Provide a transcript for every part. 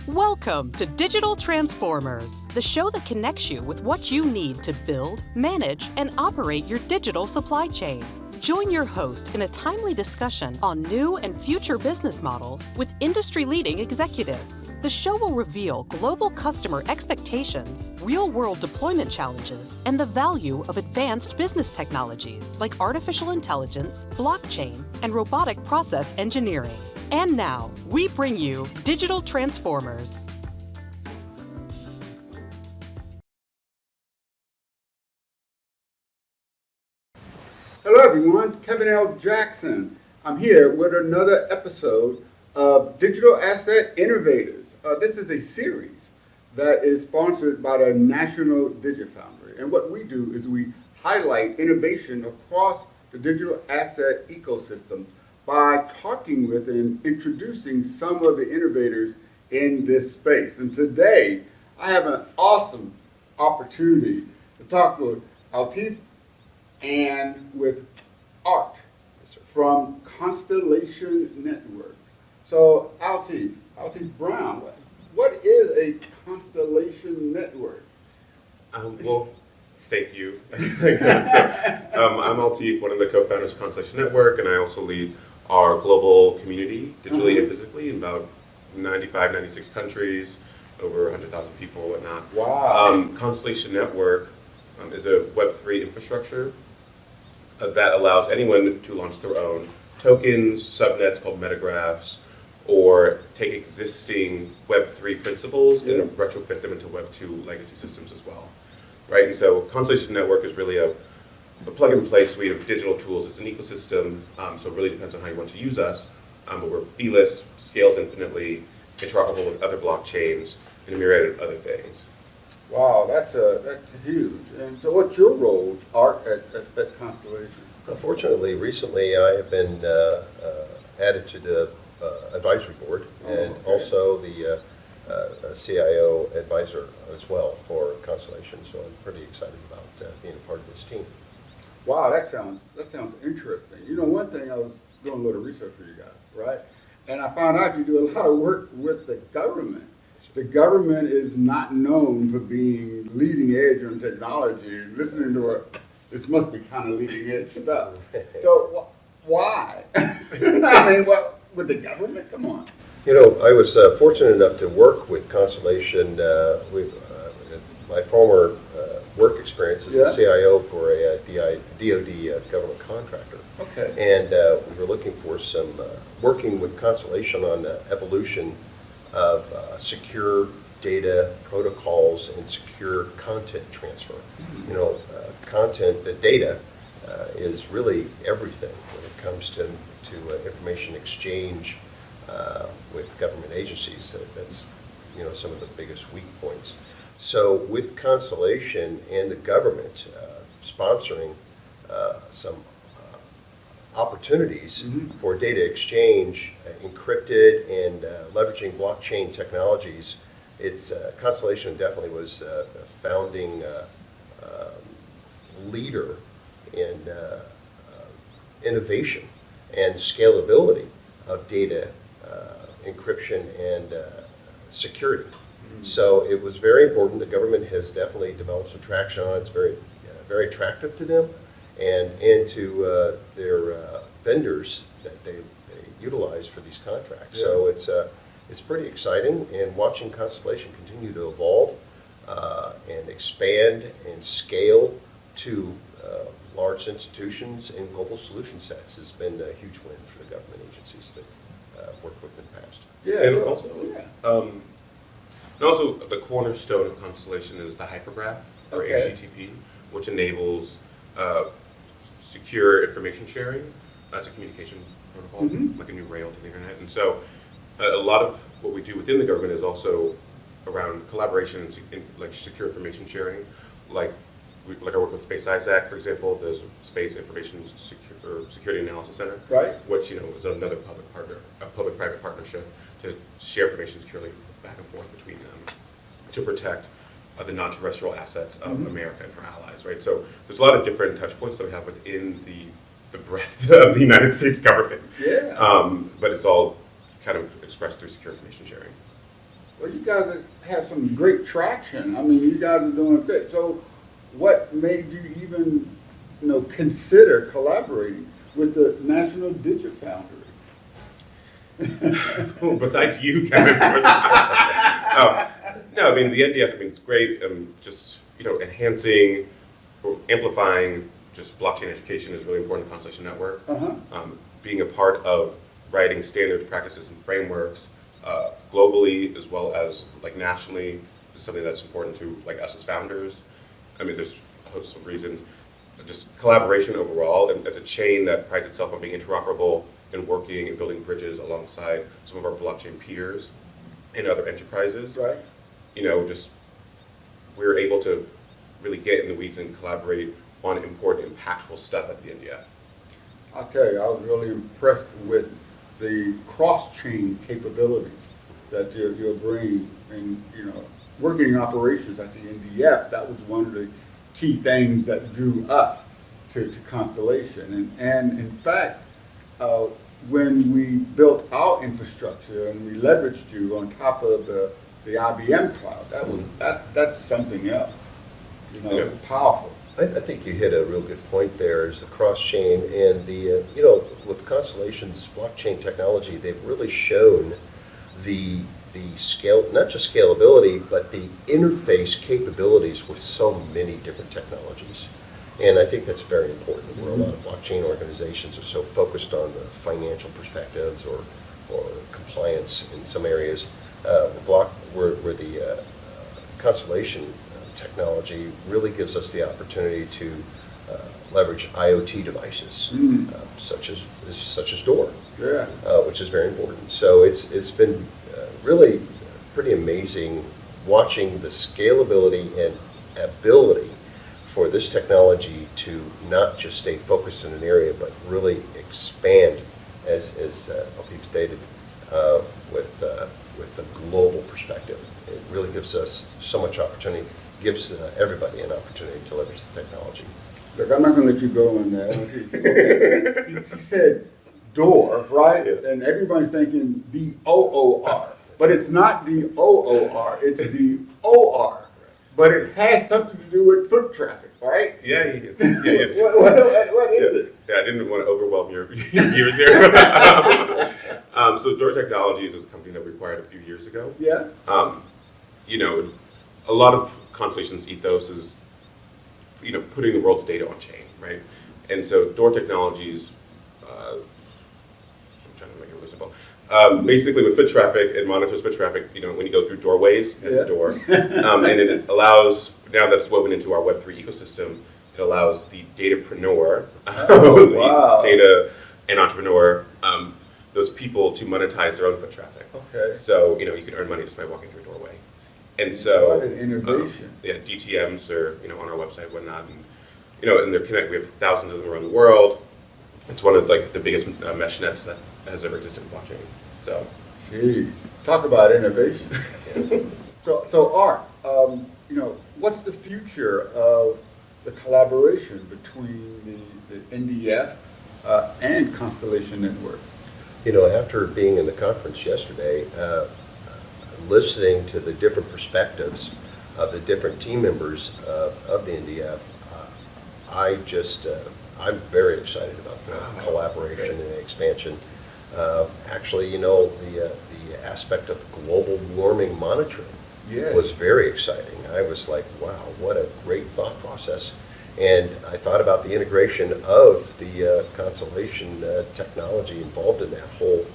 Welcome to Digital Transformers, the show that connects you with what you need to build, manage, and operate your digital supply chain. Join your host in a timely discussion on new and future business models with industry-leading executives. The show will reveal global customer expectations, real-world deployment challenges, and the value of advanced business technologies like artificial intelligence, blockchain, and robotic process engineering. And now, we bring you Digital Transformers. Hello everyone, Kevin L. Jackson. I'm here with another episode of Digital Asset Innovators. This is a series that is sponsored by the National DigiFoundry. And what we do is we highlight innovation across the digital asset ecosystem by talking with and introducing some of the innovators in this space. And today, I have an awesome opportunity to talk with Altif and with Art from Constellation Network. So Altif Brown, what is a Constellation Network? Well, thank you. I'm Altif, one of the co-founders of Constellation Network, and I also lead our global community, digitally and physically, in about 95, 96 countries, over 100,000 people and whatnot. Wow. Constellation Network is a Web3 infrastructure that allows anyone to launch their own tokens, subnets called metagraphs, or take existing Web3 principles and retrofit them into Web2 legacy systems as well. Right, and so Constellation Network is really a plug-and-play suite of digital tools. It's an ecosystem, so it really depends on how you want to use us, but we're feeless, scales infinitely, interoperable with other blockchains, and a myriad of other things. Wow, that's huge. And so what's your role, Art, at Constellation? Fortunately, recently I have been added to the advisory board and also the CIO advisor as well for Constellation. So I'm pretty excited about being a part of this team. Wow, that sounds interesting. You know, one thing, I was doing a little research for you guys, right? And I found out you do a lot of work with the government. The government is not known for being leading edge on technology. Listening to this must be kind of leading edge stuff. So why? I mean, with the government? Come on. You know, I was fortunate enough to work with Constellation with my former work experience as a CIO for a DoD government contractor. Okay. And we were looking for some, working with Constellation on the evolution of secure data protocols and secure content transfer. You know, the data is really everything when it comes to information exchange with government agencies. That's, you know, some of the biggest weak points. So with Constellation and the government sponsoring some opportunities for data exchange, encrypted and leveraging blockchain technologies, it's Constellation definitely was a founding leader in innovation and scalability of data encryption and security. So it was very important. The government has definitely developed some traction on it. It's very attractive to them and to their vendors that they utilize for these contracts. So it's pretty exciting, and watching Constellation continue to evolve and expand and scale to large institutions and global solution sets has been a huge win for the government agencies that worked with in the past. And also the cornerstone of Constellation is the hypergraph, or HTTP, which enables secure information sharing. That's a communication protocol, like a new rail to the internet. And so a lot of what we do within the government is also around collaboration and like secure information sharing. Like I work with Space ISAC, for example. There's Space Information Security Analysis Center, which, you know, is another public-private partnership to share information securely back and forth between them to protect the non-terrestrial assets of America and her allies, right? So there's a lot of different touch points that we have within the breadth of the United States government. But it's all kind of expressed through secure information sharing. Well, you guys have some great traction. I mean, you guys are doing great. So what made you even, consider collaborating with the National DigiFoundry? Besides you, Kevin. No, I mean, the NDF, I mean, it's great. Just, enhancing or amplifying just blockchain education is really important to Constellation Network. Being a part of writing standards, practices, and frameworks globally as well as like nationally is something that's important to like us as founders. I mean, there's a host of reasons. Just collaboration overall, and it's a chain that prides itself on being interoperable and working and building bridges alongside some of our blockchain peers and other enterprises. Right. Just we're able to really get in the weeds and collaborate on important, impactful stuff at the NDF. I'll tell you, I was really impressed with the cross-chain capabilities that you're bringing, and working in operations at the NDF. That was one of the key things that drew us to Constellation, and in fact, when we built our infrastructure and we leveraged you on top of the IBM cloud, that's something else, powerful. I think you hit a real good point there, is the cross-chain and the, with Constellation's blockchain technology, they've really shown the scale, not just scalability, but the interface capabilities with so many different technologies. And I think that's very important, where a lot of blockchain organizations are so focused on the financial perspectives or compliance in some areas. Where the Constellation technology really gives us the opportunity to leverage IoT devices, such as Door, which is very important. So it's been really pretty amazing watching the scalability and ability for this technology to not just stay focused in an area, but really expand, as Latif stated, with the global perspective. It really gives us so much opportunity, gives everybody an opportunity to leverage the technology. Look, I'm not going to let you go on that. Okay. You said Door, right? Yeah. And everybody's thinking DOOR, but it's not DOOR, it's the OR. But it has something to do with foot traffic, right? Yeah. It's, what is it? Yeah, I didn't want to overwhelm your viewers here. So Door Technologies is a company that we acquired a few years ago. Yeah. A lot of Constellation's ethos is, putting the world's data on chain, right? And so Door Technologies, I'm trying to make it really simple. Basically, with foot traffic, it monitors foot traffic. When you go through doorways, that's Door, and it allows, now that it's woven into our Web3 ecosystem, it allows the datapreneur, the data and entrepreneur, those people to monetize their own foot traffic. Okay. So you can earn money just by walking through a doorway, and so what an innovation. DTMs are on our website, whatnot, and they're connected. We have thousands of them around the world. It's one of the biggest mesh nets that has ever existed in blockchain. So, Jeez, talk about innovation. So Art, what's the future of the collaboration between the NDF and Constellation Network? After being in the conference yesterday, listening to the different perspectives of the different team members of the NDF, I'm very excited about the collaboration and expansion. Actually, the aspect of global warming monitoring was very exciting. I was like, wow, what a great thought process. And I thought about the integration of the Constellation technology involved in that whole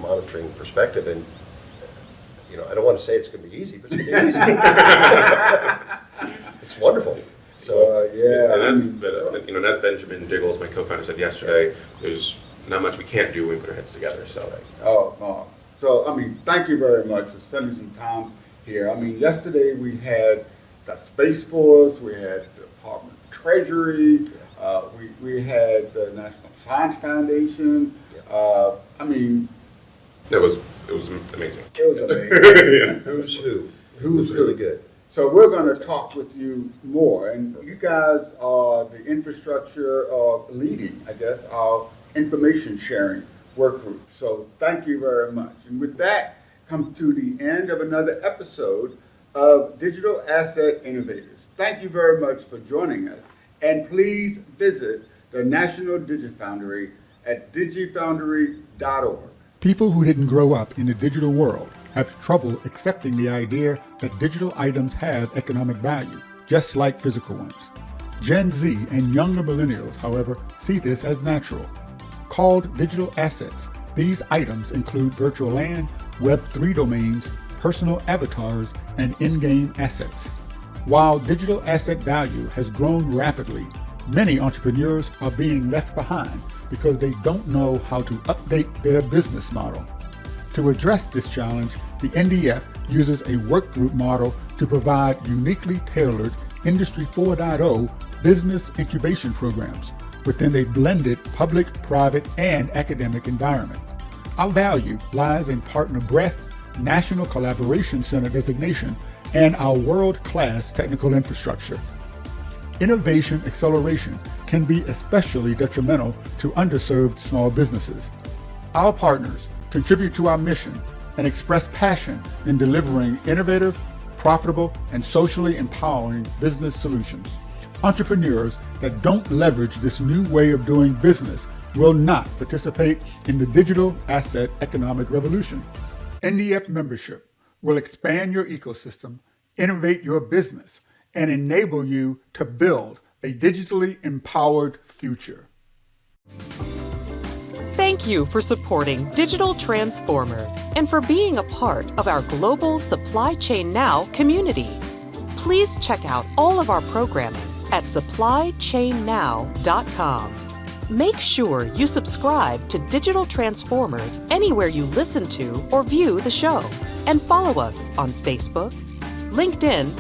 monitoring perspective. And I don't want to say it's going to be easy, but it's going to be easy. It's wonderful. So and that's Benjamin Diggles, my co-founder, said yesterday. There's not much we can't do when we put our heads together. So. So thank you very much for spending some time here. Yesterday we had the Space Force, we had the Department of Treasury, we had the National Science Foundation. It was amazing. It was amazing. Who's who? Who's really who? good. So we're going to talk with you more, and you guys are the infrastructure leading, I guess, our information sharing work group. So thank you very much. And with that, come to the end of another episode of Digital Asset Innovators. Thank you very much for joining us, and please visit the National DigiFoundry at digifoundry.org. People who didn't grow up in the digital world have trouble accepting the idea that digital items have economic value, just like physical ones. Gen Z and younger millennials, however, see this as natural. Called digital assets, these items include virtual land, Web3 domains, personal avatars, and in-game assets. While digital asset value has grown rapidly, many entrepreneurs are being left behind because they don't know how to update their business model. To address this challenge, the NDF uses a workgroup model to provide uniquely tailored Industry 4.0 business incubation programs within a blended public, private, and academic environment. Our value lies in partner breadth, National Collaboration Center designation, and our world-class technical infrastructure. Innovation acceleration can be especially detrimental to underserved small businesses. Our partners contribute to our mission and express passion in delivering innovative, profitable, and socially empowering business solutions. Entrepreneurs that don't leverage this new way of doing business will not participate in the digital asset economic revolution. NDF membership will expand your ecosystem, innovate your business, and enable you to build a digitally empowered future. Thank you for supporting Digital Transformers and for being a part of our global Supply Chain Now community. Please check out all of our programming at supplychainnow.com. Make sure you subscribe to Digital Transformers anywhere you listen to or view the show, and follow us on Facebook, LinkedIn,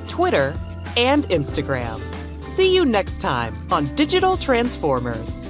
Twitter, and Instagram. See you next time on Digital Transformers.